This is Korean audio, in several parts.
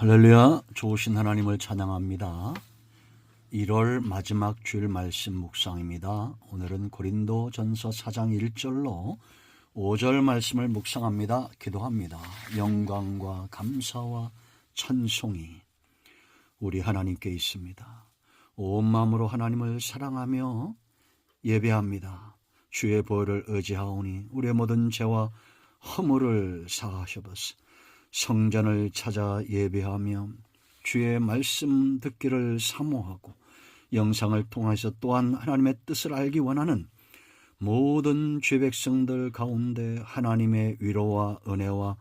할렐루야. 좋으신 하나님을 찬양합니다. 1월 마지막 주일 말씀 묵상입니다. 오늘은 고린도전서 4장 1절로 5절 말씀을 묵상합니다. 기도합니다. 영광과 감사와 찬송이 우리 하나님께 있습니다. 온 마음으로 하나님을 사랑하며 예배합니다. 주의 보혈을 의지하오니 우리의 모든 죄와 허물을 사하셔버스 성전을 찾아 예배하며 주의 말씀 듣기를 사모하고 영상을 통해서 또한 하나님의 뜻을 알기 원하는 모든 죄 백성들 가운데 하나님의 위로와 은혜와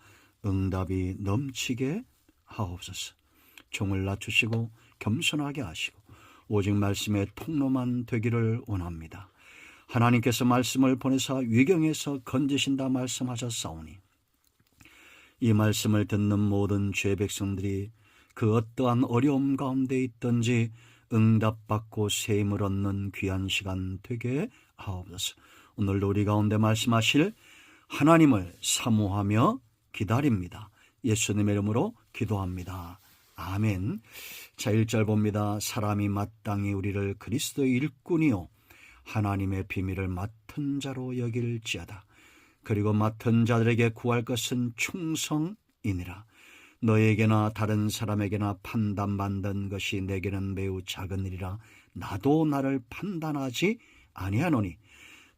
응답이 넘치게 하옵소서. 종을 낮추시고 겸손하게 하시고 오직 말씀의 통로만 되기를 원합니다. 하나님께서 말씀을 보내사 위경에서 건지신다 말씀하셨사오니 이 말씀을 듣는 모든 죄 백성들이 그 어떠한 어려움 가운데 있든지 응답받고 새 힘을 얻는 귀한 시간 되게 하옵소서. 오늘도 우리 가운데 말씀하실 하나님을 사모하며 기다립니다. 예수님의 이름으로 기도합니다. 아멘. 자, 1절 봅니다. 사람이 마땅히 우리를 그리스도의 일꾼이요 하나님의 비밀을 맡은 자로 여길지어다. 그리고 맡은 자들에게 구할 것은 충성이니라. 너에게나 다른 사람에게나 판단받는 것이 내게는 매우 작은 일이라. 나도 나를 판단하지 아니하노니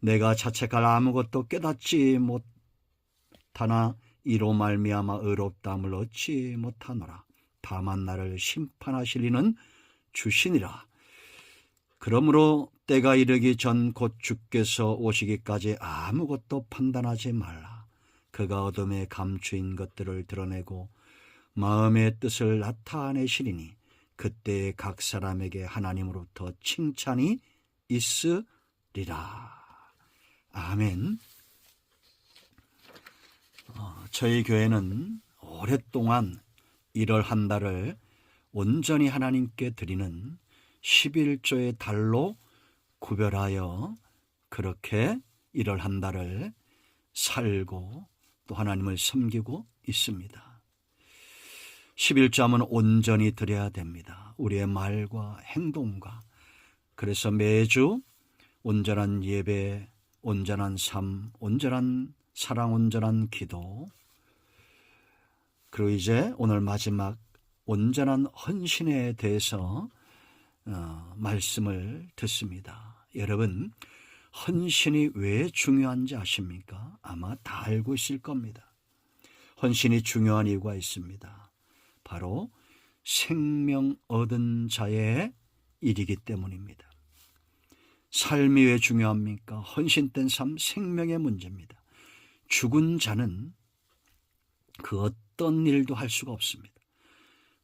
내가 자책할 아무것도 깨닫지 못하나 이로 말미암아 의롭다함을 얻지 못하노라. 다만 나를 심판하실 이는 주시니라. 그러므로 때가 이르기 전 곧 주께서 오시기까지 아무것도 판단하지 말라. 그가 어둠에 감추인 것들을 드러내고 마음의 뜻을 나타내시리니 그때 각 사람에게 하나님으로부터 칭찬이 있으리라. 아멘. 저희 교회는 오랫동안 1월 한 달을 온전히 하나님께 드리는 11조의 달로 구별하여 그렇게 1월 한 달을 살고 또 하나님을 섬기고 있습니다. 11조 하면 온전히 드려야 됩니다. 우리의 말과 행동과. 그래서 매주 온전한 예배, 온전한 삶, 온전한 사랑, 온전한 기도, 그리고 이제 오늘 마지막 온전한 헌신에 대해서 말씀을 듣습니다. 여러분, 헌신이 왜 중요한지 아십니까? 아마 다 알고 있을 겁니다. 헌신이 중요한 이유가 있습니다. 바로 생명 얻은 자의 일이기 때문입니다. 삶이 왜 중요합니까? 헌신된 삶, 생명의 문제입니다. 죽은 자는 그 어떤 일도 할 수가 없습니다.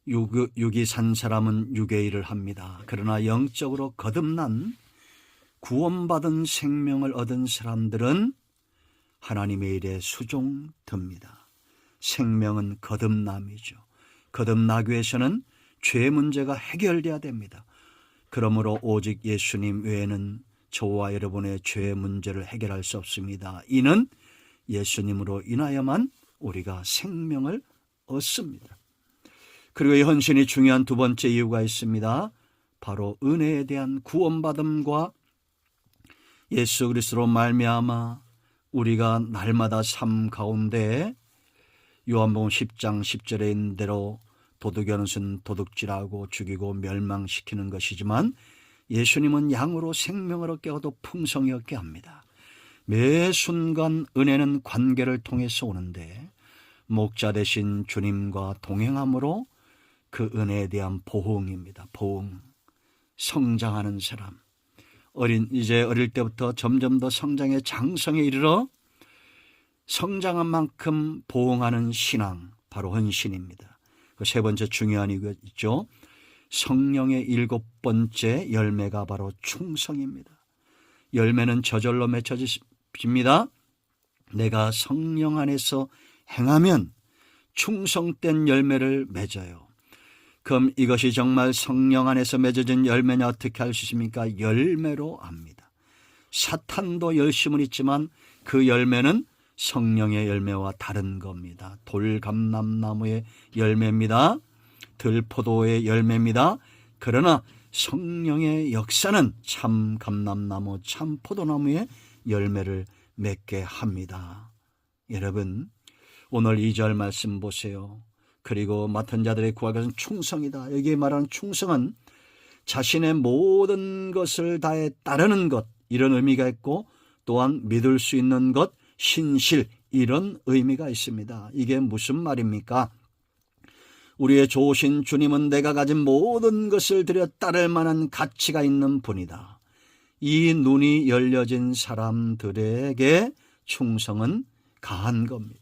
육이 산 사람은 육의 일을 합니다. 그러나 영적으로 거듭난 구원받은 생명을 얻은 사람들은 하나님의 일에 수종듭니다. 생명은 거듭남이죠. 거듭나기 위해서는 죄 문제가 해결돼야 됩니다. 그러므로 오직 예수님 외에는 저와 여러분의 죄 문제를 해결할 수 없습니다. 이는 예수님으로 인하여만 우리가 생명을 얻습니다. 그리고 이 헌신이 중요한 두 번째 이유가 있습니다. 바로 은혜에 대한 구원받음과 예수 그리스도로 말미암아 우리가 날마다 삶 가운데 요한복음 10장 10절에 있는 대로 도둑의 것은 도둑질하고 죽이고 멸망시키는 것이지만 예수님은 양으로 생명을 얻게 하고 풍성히 얻게 합니다. 매 순간 은혜는 관계를 통해서 오는데 목자 되신 주님과 동행함으로 그 은혜에 대한 보응입니다. 보응. 성장하는 사람. 이제 어릴 때부터 점점 더 성장의 장성에 이르러 성장한 만큼 보응하는 신앙, 바로 헌신입니다. 그 세 번째 중요한 이유가 있죠. 성령의 7번째 열매가 바로 충성입니다. 열매는 저절로 맺혀집니다. 내가 성령 안에서 행하면 충성된 열매를 맺어요. 그럼 이것이 정말 성령 안에서 맺어진 열매냐 어떻게 알 수 있습니까? 열매로 압니다. 사탄도 열심은 있지만 그 열매는 성령의 열매와 다른 겁니다. 돌감람나무의 열매입니다. 들포도의 열매입니다. 그러나 성령의 역사는 참 감람나무, 참 포도나무의 열매를 맺게 합니다. 여러분, 오늘 2절 말씀 보세요. 그리고 맡은 자들의 구할 것은 충성이다. 여기에 말하는 충성은 자신의 모든 것을 다해 따르는 것, 이런 의미가 있고, 또한 믿을 수 있는 것, 신실, 이런 의미가 있습니다. 이게 무슨 말입니까? 우리의 좋으신 주님은 내가 가진 모든 것을 들여 따를 만한 가치가 있는 분이다. 이 눈이 열려진 사람들에게 충성은 가한 겁니다.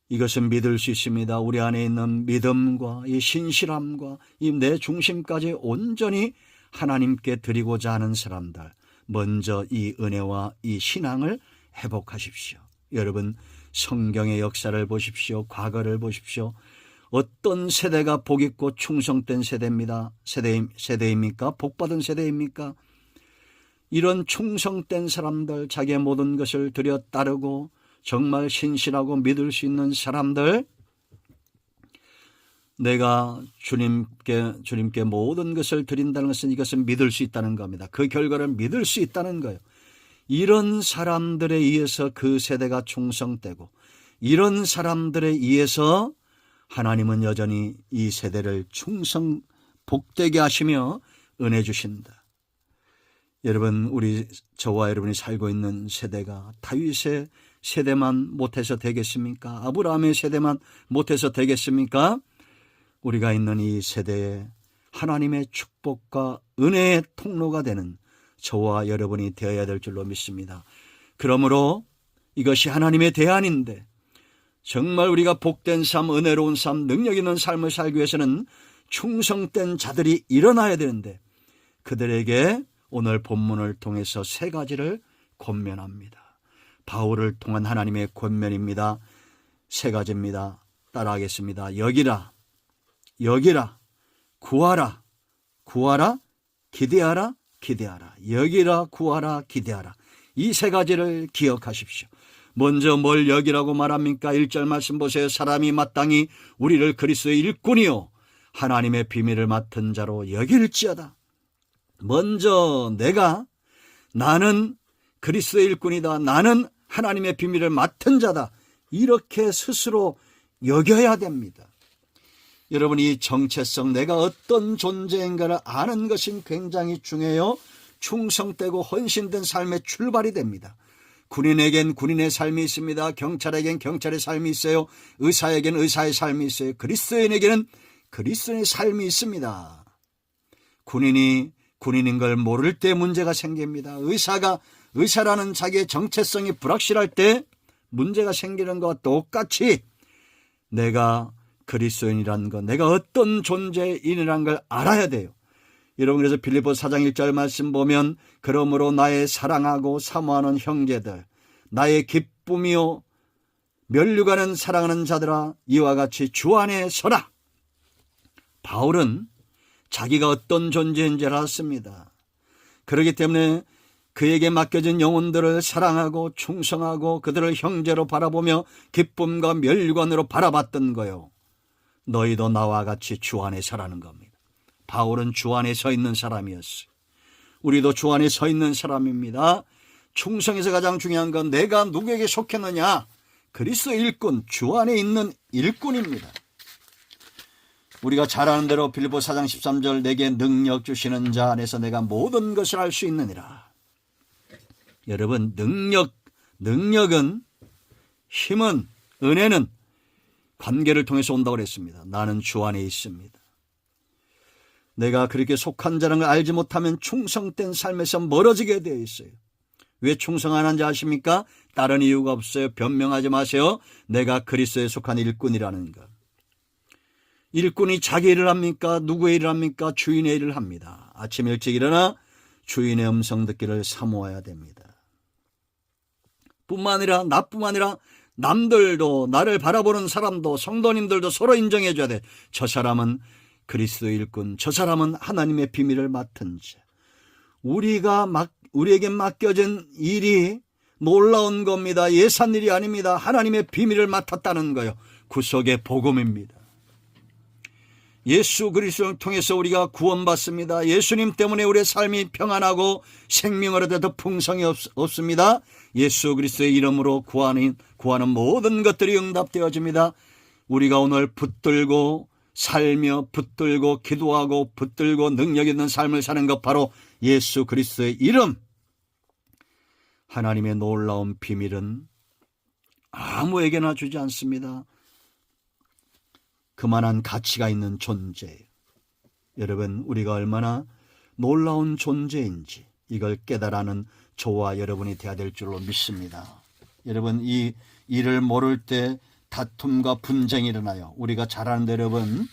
이것은 믿을 수 있습니다. 우리 안에 있는 믿음과 이 신실함과 이 내 중심까지 온전히 하나님께 드리고자 하는 사람들, 먼저 이 은혜와 이 신앙을 회복하십시오. 여러분, 성경의 역사를 보십시오. 과거를 보십시오. 어떤 세대가 복있고 충성된 세대입니까? 복받은 세대입니까? 이런 충성된 사람들, 자기의 모든 것을 들여 따르고 정말 신실하고 믿을 수 있는 사람들, 내가 주님께 모든 것을 드린다는 것은 이것은 믿을 수 있다는 겁니다. 그 결과를 믿을 수 있다는 거예요. 이런 사람들에 의해서 그 세대가 충성되고, 이런 사람들에 의해서 하나님은 여전히 이 세대를 복되게 하시며 은혜 주신다. 여러분, 저와 여러분이 살고 있는 세대가 다윗의 세대만 못해서 되겠습니까? 아브라함의 세대만 못해서 되겠습니까? 우리가 있는 이 세대에 하나님의 축복과 은혜의 통로가 되는 저와 여러분이 되어야 될 줄로 믿습니다. 그러므로 이것이 하나님의 대안인데, 정말 우리가 복된 삶, 은혜로운 삶, 능력 있는 삶을 살기 위해서는 충성된 자들이 일어나야 되는데, 그들에게 오늘 본문을 통해서 세 가지를 권면합니다. 바울을 통한 하나님의 권면입니다. 세 가지입니다. 따라하겠습니다. 여기라, 여기라, 구하라, 구하라, 기대하라, 기대하라. 여기라, 구하라, 기대하라. 이 세 가지를 기억하십시오. 먼저 뭘 여기라고 말합니까? 1절 말씀 보세요. 사람이 마땅히 우리를 그리스도의 일꾼이요 하나님의 비밀을 맡은 자로 여길지어다. 먼저 나는 그리스도의 일꾼이다. 나는 하나님의 비밀을 맡은 자다. 이렇게 스스로 여겨야 됩니다. 여러분, 이 정체성, 내가 어떤 존재인가를 아는 것이 굉장히 중요해요. 충성되고 헌신된 삶의 출발이 됩니다. 군인에겐 군인의 삶이 있습니다. 경찰에겐 경찰의 삶이 있어요. 의사에겐 의사의 삶이 있어요. 그리스도인에게는 그리스도인의 삶이 있습니다. 군인이 군인인 걸 모를 때 문제가 생깁니다. 의사가 의사라는 자기의 정체성이 불확실할 때 문제가 생기는 것과 똑같이 내가 그리스도인이라는 것, 내가 어떤 존재인이라는 걸 알아야 돼요. 여러분, 그래서 빌립보서 4장 1절 말씀 보면, 그러므로 나의 사랑하고 사모하는 형제들, 나의 기쁨이요 면류관은 사랑하는 자들아, 이와 같이 주 안에 서라. 바울은 자기가 어떤 존재인지 알았습니다. 그렇기 때문에 그에게 맡겨진 영혼들을 사랑하고 충성하고 그들을 형제로 바라보며 기쁨과 면류관으로 바라봤던 거요. 너희도 나와 같이 주 안에 서라는 겁니다. 바울은 주 안에 서 있는 사람이었어요. 우리도 주 안에 서 있는 사람입니다. 충성에서 가장 중요한 건 내가 누구에게 속했느냐? 그리스도 일꾼, 주 안에 있는 일꾼입니다. 우리가 잘 아는 대로 빌립보 4장 13절, 내게 능력 주시는 자 안에서 내가 모든 것을 할 수 있느니라. 여러분, 능력은, 힘은, 은혜는 관계를 통해서 온다고 그랬습니다. 나는 주 안에 있습니다. 내가 그렇게 속한 자라는 걸 알지 못하면 충성된 삶에서 멀어지게 되어 있어요. 왜 충성 안 하는지 아십니까? 다른 이유가 없어요. 변명하지 마세요. 내가 그리스도에 속한 일꾼이라는 것. 일꾼이 자기 일을 합니까? 누구의 일을 합니까? 주인의 일을 합니다. 아침 일찍 일어나 주인의 음성 듣기를 사모해야 됩니다. 뿐만 아니라 나뿐만 아니라 남들도, 나를 바라보는 사람도, 성도님들도 서로 인정해 줘야 돼. 저 사람은 그리스도 일꾼, 저 사람은 하나님의 비밀을 맡은 자. 우리에게 맡겨진 일이 놀라운 겁니다. 예산 일이 아닙니다. 하나님의 비밀을 맡았다는 거예요. 구속의 복음입니다. 예수 그리스도를 통해서 우리가 구원받습니다. 예수님 때문에 우리의 삶이 평안하고 생명을 얻어 더 풍성이 없습니다. 예수 그리스도의 이름으로 구하는 모든 것들이 응답되어집니다. 우리가 오늘 붙들고 살며 붙들고 기도하고 붙들고 능력 있는 삶을 사는 것, 바로 예수 그리스도의 이름. 하나님의 놀라운 비밀은 아무에게나 주지 않습니다. 그만한 가치가 있는 존재예요. 여러분, 우리가 얼마나 놀라운 존재인지 이걸 깨달아는 저와 여러분이 되어야 될 줄로 믿습니다. 여러분, 이 일을 모를 때 다툼과 분쟁이 일어나요. 우리가 잘 아는데 여러분,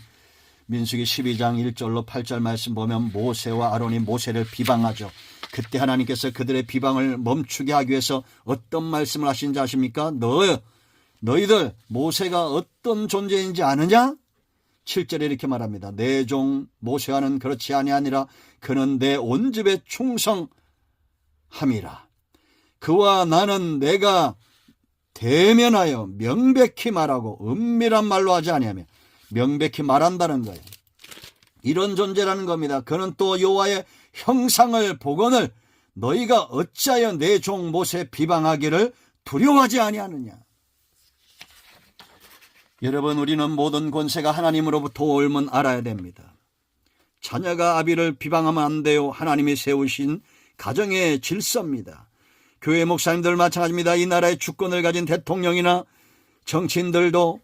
민수기 12장 1절로 8절 말씀 보면 모세와 아론이 모세를 비방하죠. 그때 하나님께서 그들의 비방을 멈추게 하기 위해서 어떤 말씀을 하신지 아십니까? 너희들 모세가 어떤 존재인지 아느냐? 7절에 이렇게 말합니다. 내 종 모세와는 그렇지 아니하니라. 그는 내 온 집에 충성함이라. 그와 나는 내가 대면하여 명백히 말하고 은밀한 말로 하지 아니하며, 명백히 말한다는 거예요. 이런 존재라는 겁니다. 그는 또 여호와의 형상을 복원을 너희가 어찌하여 내 종 모세 비방하기를 두려워하지 아니하느냐. 여러분, 우리는 모든 권세가 하나님으로부터 올면 알아야 됩니다. 자녀가 아비를 비방하면 안 돼요. 하나님이 세우신 가정의 질서입니다. 교회 목사님들 마찬가지입니다. 이 나라의 주권을 가진 대통령이나 정치인들도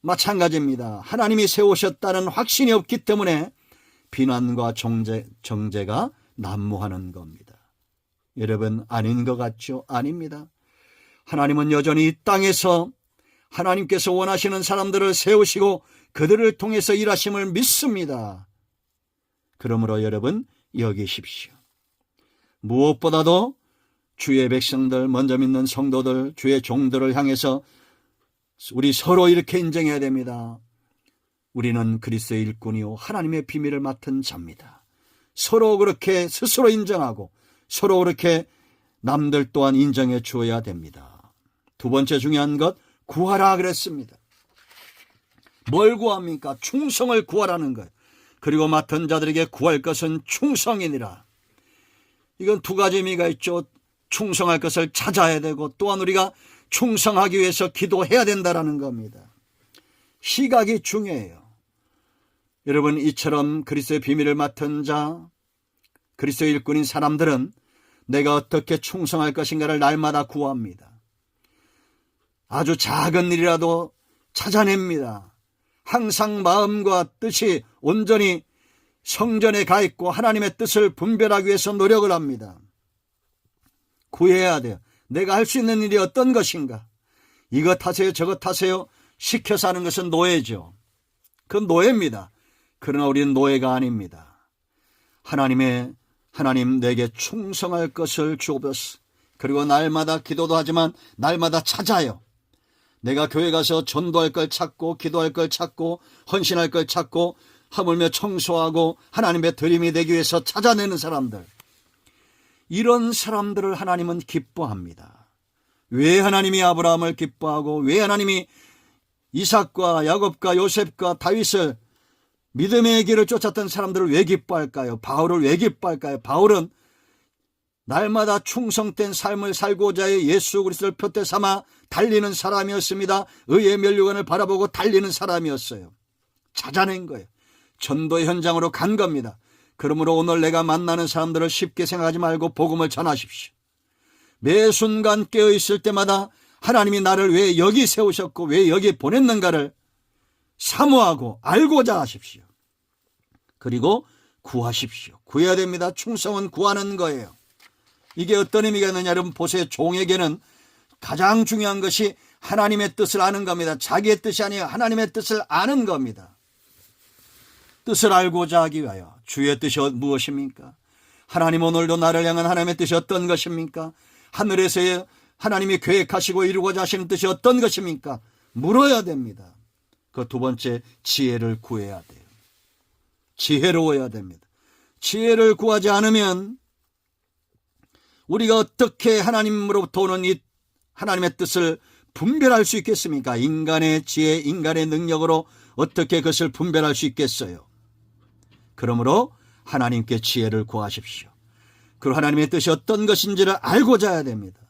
마찬가지입니다. 하나님이 세우셨다는 확신이 없기 때문에 비난과 정죄가 난무하는 겁니다. 여러분, 아닌 것 같죠? 아닙니다. 하나님은 여전히 이 땅에서 하나님께서 원하시는 사람들을 세우시고 그들을 통해서 일하심을 믿습니다. 그러므로 여러분, 여기십시오. 무엇보다도 주의 백성들, 먼저 믿는 성도들, 주의 종들을 향해서 우리 서로 이렇게 인정해야 됩니다. 우리는 그리스도의 일꾼이요 하나님의 비밀을 맡은 자입니다. 서로 그렇게 스스로 인정하고 서로 그렇게 남들 또한 인정해 주어야 됩니다. 두 번째 중요한 것, 구하라 그랬습니다. 뭘 구합니까? 충성을 구하라는 거예요. 그리고 맡은 자들에게 구할 것은 충성이니라. 이건 두 가지 의미가 있죠. 충성할 것을 찾아야 되고, 또한 우리가 충성하기 위해서 기도해야 된다는 겁니다. 시각이 중요해요. 여러분, 이처럼 그리스도의 비밀을 맡은 자, 그리스도의 일꾼인 사람들은 내가 어떻게 충성할 것인가를 날마다 구합니다. 아주 작은 일이라도 찾아냅니다. 항상 마음과 뜻이 온전히 성전에 가 있고 하나님의 뜻을 분별하기 위해서 노력을 합니다. 구해야 돼요. 내가 할 수 있는 일이 어떤 것인가? 이것 하세요, 저것 하세요 시켜서 하는 것은 노예죠. 그건 노예입니다. 그러나 우리는 노예가 아닙니다. 하나님 내게 충성할 것을 주옵소서. 그리고 날마다 기도도 하지만 날마다 찾아요. 내가 교회 가서 전도할 걸 찾고, 기도할 걸 찾고, 헌신할 걸 찾고, 하물며 청소하고 하나님의 드림이 되기 위해서 찾아내는 사람들, 이런 사람들을 하나님은 기뻐합니다. 왜 하나님이 아브라함을 기뻐하고 왜 하나님이 이삭과 야곱과 요셉과 다윗을, 믿음의 길을 쫓았던 사람들을 왜 기뻐할까요? 바울을 왜 기뻐할까요? 바울은 날마다 충성된 삶을 살고자 해 예수 그리스도를 표대 삼아 달리는 사람이었습니다. 의의 면류관을 바라보고 달리는 사람이었어요. 찾아낸 거예요. 전도의 현장으로 간 겁니다. 그러므로 오늘 내가 만나는 사람들을 쉽게 생각하지 말고 복음을 전하십시오. 매 순간 깨어있을 때마다 하나님이 나를 왜 여기 세우셨고 왜 여기 보냈는가를 사모하고 알고자 하십시오. 그리고 구하십시오. 구해야 됩니다. 충성은 구하는 거예요. 이게 어떤 의미가 있느냐, 여러분 보세요. 종에게는 가장 중요한 것이 하나님의 뜻을 아는 겁니다. 자기의 뜻이 아니에요. 하나님의 뜻을 아는 겁니다. 뜻을 알고자 하기 위하여. 주의 뜻이 무엇입니까? 하나님 오늘도 나를 향한 하나님의 뜻이 어떤 것입니까? 하늘에서의 하나님이 계획하시고 이루고자 하시는 뜻이 어떤 것입니까? 물어야 됩니다. 그 두 번째, 지혜를 구해야 돼요. 지혜로워야 됩니다. 지혜를 구하지 않으면 우리가 어떻게 하나님으로부터 오는 이 하나님의 뜻을 분별할 수 있겠습니까? 인간의 지혜, 인간의 능력으로 어떻게 그것을 분별할 수 있겠어요? 그러므로 하나님께 지혜를 구하십시오. 그리고 하나님의 뜻이 어떤 것인지를 알고자 해야 됩니다.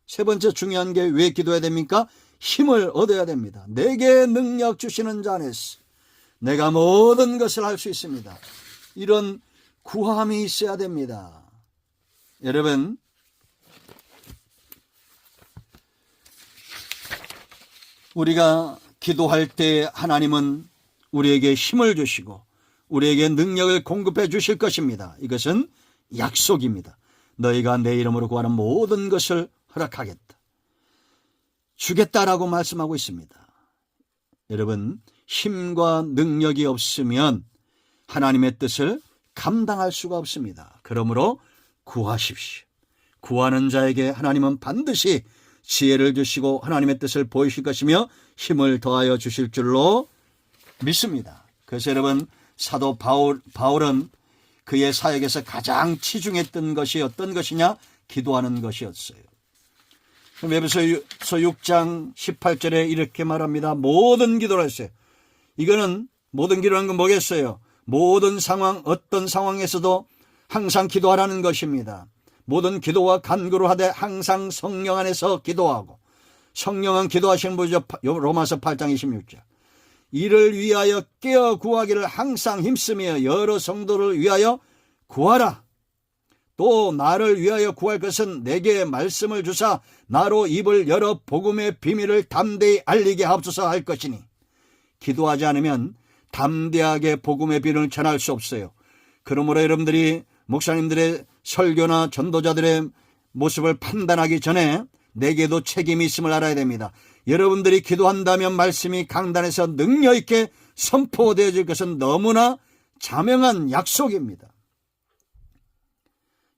세 번째 중요한 게 왜 기도해야 됩니까? 힘을 얻어야 됩니다. 내게 능력 주시는 자 안에서 내가 모든 것을 할 수 있습니다. 이런 구함이 있어야 됩니다. 여러분, 우리가 기도할 때 하나님은 우리에게 힘을 주시고 우리에게 능력을 공급해 주실 것입니다. 이것은 약속입니다. 너희가 내 이름으로 구하는 모든 것을 허락하겠다, 주겠다라고 말씀하고 있습니다. 여러분, 힘과 능력이 없으면 하나님의 뜻을 감당할 수가 없습니다. 그러므로 구하십시오. 구하는 자에게 하나님은 반드시 지혜를 주시고 하나님의 뜻을 보이실 것이며 힘을 더하여 주실 줄로 믿습니다. 그래서 여러분, 사도 바울은 그의 사역에서 가장 치중했던 것이 어떤 것이냐? 기도하는 것이었어요. 에베소서 6장 18절에 이렇게 말합니다. 모든 기도를 했어요. 이거는 모든 기도라는 건 뭐겠어요? 모든 상황, 어떤 상황에서도 항상 기도하라는 것입니다. 모든 기도와 간구를 하되 항상 성령 안에서 기도하고, 성령은 기도하시는 분이죠. 로마서 8장 26절. 이를 위하여 깨어 구하기를 항상 힘쓰며 여러 성도를 위하여 구하라. 또 나를 위하여 구할 것은 내게 말씀을 주사 나로 입을 열어 복음의 비밀을 담대히 알리게 하옵소서 할 것이니, 기도하지 않으면 담대하게 복음의 비밀을 전할 수 없어요. 그러므로 여러분들이 목사님들의 설교나 전도자들의 모습을 판단하기 전에 내게도 책임이 있음을 알아야 됩니다. 여러분들이 기도한다면 말씀이 강단에서 능력 있게 선포되어질 것은 너무나 자명한 약속입니다.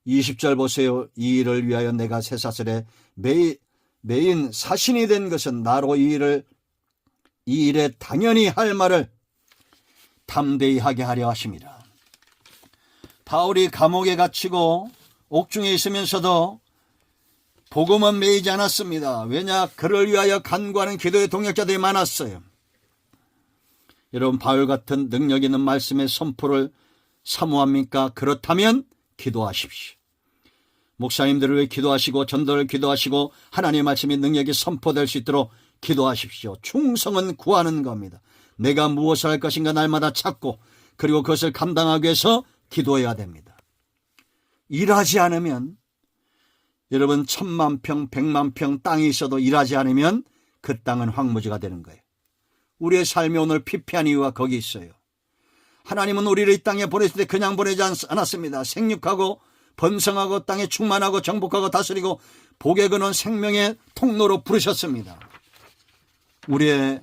20절 보세요. 이 일을 위하여 내가 쇠사슬에 매인 사신이 된 것은 나로 이 일에 당연히 할 말을 담대히 하게 하려 하심이라. 바울이 감옥에 갇히고 옥중에 있으면서도 복음은 매이지 않았습니다. 왜냐? 그를 위하여 간구하는 기도의 동역자들이 많았어요. 여러분, 바울 같은 능력 있는 말씀의 선포를 사모합니까? 그렇다면 기도하십시오. 목사님들을 위해 기도하시고 전도를 기도하시고 하나님의 말씀이 능력이 선포될 수 있도록 기도하십시오. 충성은 구하는 겁니다. 내가 무엇을 할 것인가 날마다 찾고, 그리고 그것을 감당하기 위해서 기도해야 됩니다. 일하지 않으면, 여러분, 1000만 평, 100만 평 땅이 있어도 일하지 않으면 그 땅은 황무지가 되는 거예요. 우리의 삶이 오늘 피폐한 이유가 거기 있어요. 하나님은 우리를 이 땅에 보내실 때 그냥 보내지 않았습니다. 생육하고 번성하고 땅에 충만하고 정복하고 다스리고 복의 근원 생명의 통로로 부르셨습니다. 우리의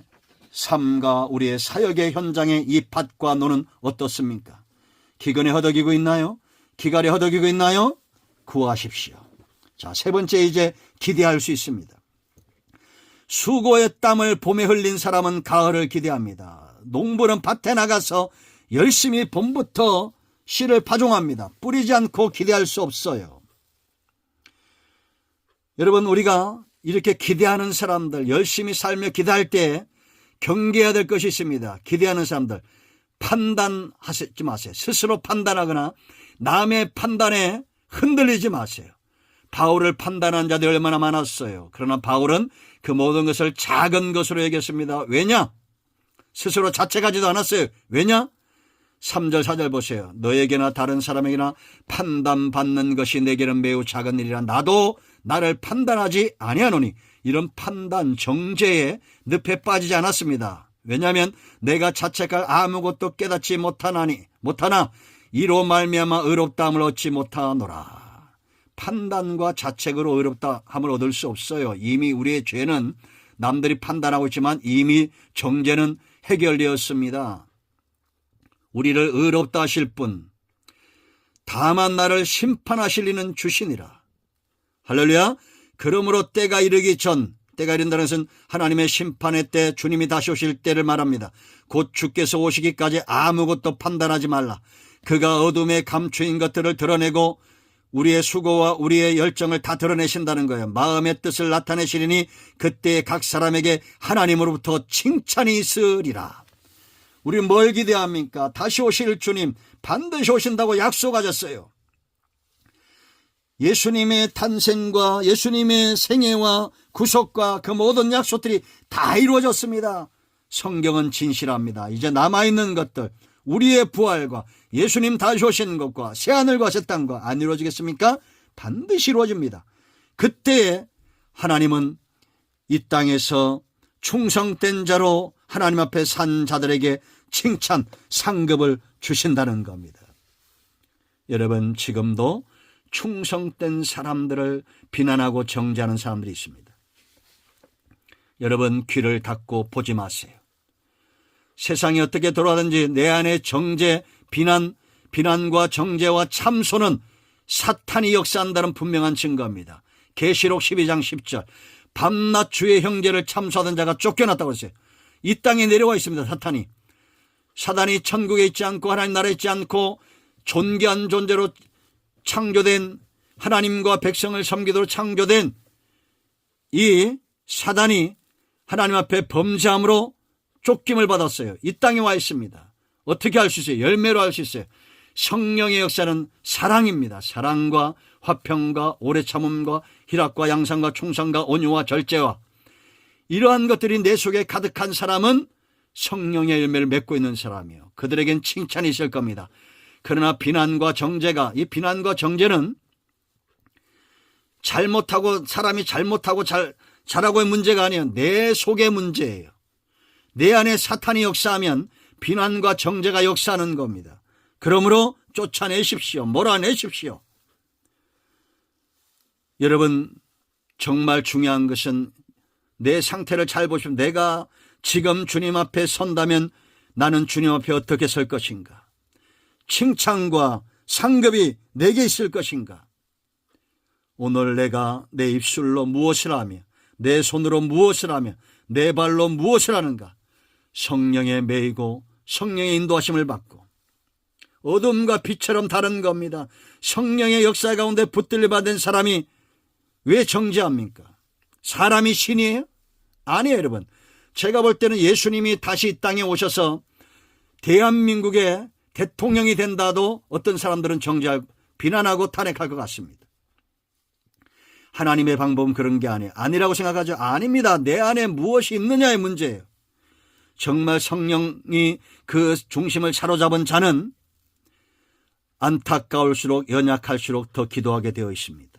삶과 우리의 사역의 현장에 이 밭과 노는 어떻습니까? 기근에 허덕이고 있나요? 기갈에 허덕이고 있나요? 구하십시오. 자, 세 번째, 이제 기대할 수 있습니다. 수고의 땀을 봄에 흘린 사람은 가을을 기대합니다. 농부는 밭에 나가서 열심히 봄부터 씨를 파종합니다. 뿌리지 않고 기대할 수 없어요. 여러분, 우리가 이렇게 기대하는 사람들, 열심히 살며 기대할 때 경계해야 될 것이 있습니다. 기대하는 사람들, 판단하지 마세요. 스스로 판단하거나 남의 판단에 흔들리지 마세요. 바울을 판단한 자들이 얼마나 많았어요. 그러나 바울은 그 모든 것을 작은 것으로 여겼습니다. 왜냐? 스스로 자책하지도 않았어요. 왜냐? 3절 4절 보세요. 너에게나 다른 사람에게나 판단받는 것이 내게는 매우 작은 일이라 나도 나를 판단하지 아니하노니. 이런 판단 정죄에 늪에 빠지지 않았습니다. 왜냐하면 내가 자책할 아무것도 깨닫지 못하나 이로 말미암아 의롭다함을 얻지 못하노라. 판단과 자책으로 의롭다함을 얻을 수 없어요. 이미 우리의 죄는 남들이 판단하고 있지만 이미 정죄는 해결되었습니다. 우리를 의롭다 하실 분, 다만 나를 심판하실 이는 주시니라. 할렐루야. 그러므로 때가 이른다는 것은 하나님의 심판의 때, 주님이 다시 오실 때를 말합니다. 곧 주께서 오시기까지 아무것도 판단하지 말라. 그가 어둠에 감추인 것들을 드러내고 우리의 수고와 우리의 열정을 다 드러내신다는 거예요. 마음의 뜻을 나타내시리니 그때 각 사람에게 하나님으로부터 칭찬이 있으리라. 우리 뭘 기대합니까? 다시 오실 주님 반드시 오신다고 약속하셨어요. 예수님의 탄생과 예수님의 생애와 구속과 그 모든 약속들이 다 이루어졌습니다. 성경은 진실합니다. 이제 남아있는 것들, 우리의 부활과 예수님 다시 오시는 것과 새하늘과 새 땅과 안 이루어지겠습니까? 반드시 이루어집니다. 그때 하나님은 이 땅에서 충성된 자로 하나님 앞에 산 자들에게 칭찬, 상급을 주신다는 겁니다. 여러분, 지금도 충성된 사람들을 비난하고 정죄하는 사람들이 있습니다. 여러분, 귀를 닫고 보지 마세요. 세상이 어떻게 돌아가든지 내 안에 정죄, 비난과 정죄와 참소는 사탄이 역사한다는 분명한 증거입니다. 계시록 12장 10절, 밤낮 주의 형제를 참소하던 자가 쫓겨났다고 했어요. 이 땅에 내려와 있습니다. 사단이 천국에 있지 않고 하나님 나라에 있지 않고 존귀한 존재로 창조된, 하나님과 백성을 섬기도록 창조된 이 사단이 하나님 앞에 범죄함으로 쫓김을 받았어요. 이 땅에 와 있습니다. 어떻게 할 수 있어요? 열매로 할 수 있어요. 성령의 역사는 사랑입니다. 사랑과 화평과 오래 참음과 희락과 양상과 충성과 온유와 절제와, 이러한 것들이 내 속에 가득한 사람은 성령의 열매를 맺고 있는 사람이에요. 그들에겐 칭찬이 있을 겁니다. 그러나 비난과 정죄가, 이 비난과 정죄는 사람이 잘못하고 잘하고의 문제가 아니에요. 내 속의 문제예요. 내 안에 사탄이 역사하면 비난과 정죄가 역사하는 겁니다. 그러므로 쫓아내십시오. 몰아내십시오. 여러분, 정말 중요한 것은 내 상태를 잘 보시면, 내가 지금 주님 앞에 선다면 나는 주님 앞에 어떻게 설 것인가? 칭찬과 상급이 내게 있을 것인가? 오늘 내가 내 입술로 무엇을 하며, 내 손으로 무엇을 하며, 내 발로 무엇을 하는가? 성령에 매이고 성령의 인도하심을 받고, 어둠과 빛처럼 다른 겁니다. 성령의 역사 가운데 붙들려 받은 사람이 왜 정죄합니까? 사람이 신이에요? 아니에요, 여러분. 제가 볼 때는 예수님이 다시 이 땅에 오셔서 대한민국의 대통령이 된다도 어떤 사람들은 정죄하고 비난하고 탄핵할 것 같습니다. 하나님의 방법은 그런 게 아니라고 생각하죠. 아닙니다. 내 안에 무엇이 있느냐의 문제예요. 정말 성령이 그 중심을 사로잡은 자는 안타까울수록 연약할수록 더 기도하게 되어 있습니다.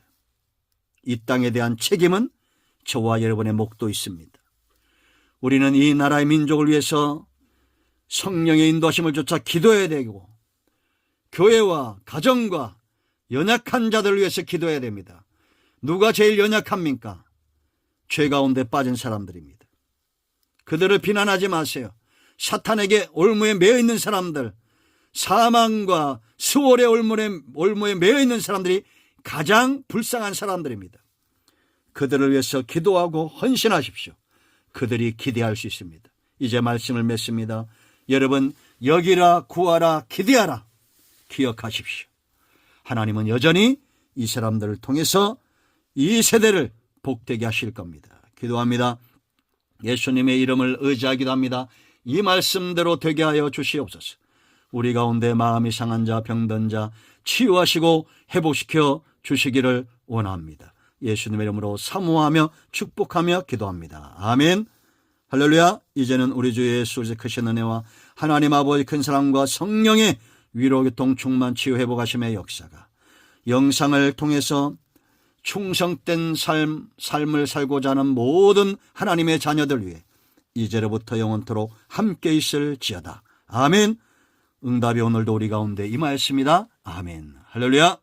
이 땅에 대한 책임은 저와 여러분의 몫도 있습니다. 우리는 이 나라의 민족을 위해서 성령의 인도하심을 쫓아 기도해야 되고, 교회와 가정과 연약한 자들을 위해서 기도해야 됩니다. 누가 제일 연약합니까? 죄 가운데 빠진 사람들입니다. 그들을 비난하지 마세요. 사탄에게 올무에 매여 있는 사람들, 사망과 수월의 올무에 매여 있는 사람들이 가장 불쌍한 사람들입니다. 그들을 위해서 기도하고 헌신하십시오. 그들이 기대할 수 있습니다. 이제 말씀을 맺습니다. 여러분, 여기라, 구하라, 기대하라, 기억하십시오. 하나님은 여전히 이 사람들을 통해서 이 세대를 복되게 하실 겁니다. 기도합니다. 예수님의 이름을 의지하기도 합니다. 이 말씀대로 되게 하여 주시옵소서. 우리 가운데 마음이 상한 자, 병든 자 치유하시고 회복시켜 주시기를 원합니다. 예수님의 이름으로 사모하며 축복하며 기도합니다. 아멘. 할렐루야. 이제는 우리 주 예수의 크신 은혜와 하나님 아버지 큰 사랑과 성령의 위로, 교통, 충만, 치유, 회복하심의 역사가 영상을 통해서 충성된 삶을 살고자 하는 모든 하나님의 자녀들 위해 이제로부터 영원토록 함께 있을지어다. 아멘. 응답이 오늘도 우리 가운데 임하였습니다. 아멘. 할렐루야.